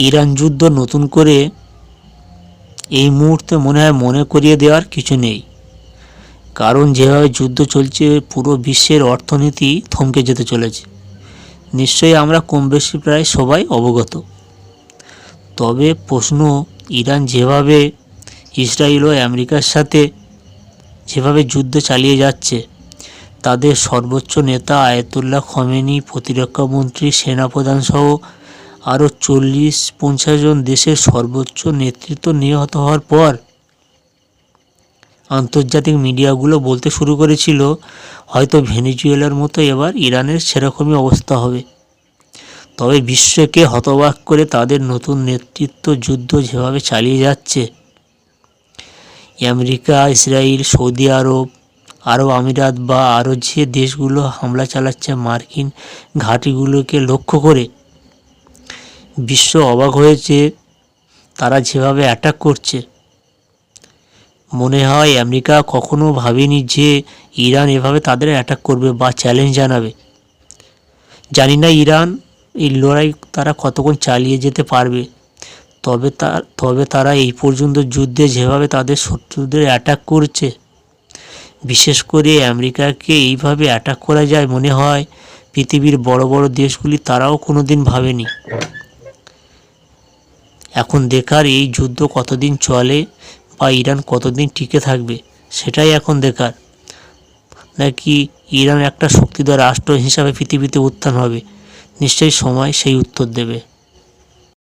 Iran যুদ্ধ নতুন করে এই মুহূর্তে মনে করিয়ে দেওয়ার কিছু নেই, কারণ যেভাবে যুদ্ধ চলছে পুরো বিশ্বের অর্থনীতি থমকে যেতে চলেছে। নিশ্চয়ই আমরা কম বেশি প্রায় সবাই অবগত। তবে প্রশ্ন, ইরান যেভাবে ইসরায়েল ও আমেরিকার সাথে যেভাবে যুদ্ধ চালিয়ে যাচ্ছে, তাদের সর্বোচ্চ নেতা আয়াতুল্লাহ খমেনি, প্রতিরক্ষামন্ত্রী, সেনাপ্রধানসহ আরও 40-50 জন দেশের সর্বোচ্চ নেতৃত্ব নিহত হওয়ার পর আন্তর্জাতিক মিডিয়াগুলো বলতে শুরু করেছিল হয়তো ভেনেজুয়েলার মতো এবার ইরানের সেরকমই অবস্থা হবে। তবে বিশ্বকে হতবাক করে তাদের নতুন নেতৃত্ব যুদ্ধ যেভাবে চালিয়ে যাচ্ছে, আমেরিকা, ইসরায়েল, সৌদি আরব, আরব আমিরাত বা আরও যে দেশগুলো হামলা চালাচ্ছে মার্কিন ঘাঁটিগুলোকে লক্ষ্য করে, বিশ্ব অবাক হয়েছে। তারা যেভাবে অ্যাটাক করছে, মনে হয় আমেরিকা কখনো ভাবেনি যে ইরান এভাবে তাদের অ্যাটাক করবে বা চ্যালেঞ্জ জানাবে। জানি না ইরান এই লড়াই তারা কতক্ষণ চালিয়ে যেতে পারবে, তবে তারা এই পর্যন্ত যুদ্ধে যেভাবে তাদের শত্রুদের অ্যাটাক করছে, বিশেষ করে আমেরিকাকে এইভাবে অ্যাটাক করা যায়, মনে হয় পৃথিবীর বড় বড় দেশগুলি তারাও কোনো দিন ভাবেনি। এখন দেখার এই যুদ্ধ কতদিন চলে বা ইরান কতদিন টিকে থাকবে, সেটাই এখন দেখার। নাকি ইরান একটা শক্তিধর রাষ্ট্র হিসাবে পৃথিবীতে উত্থান হবে, নিশ্চয়ই সময় সেই উত্তর দেবে।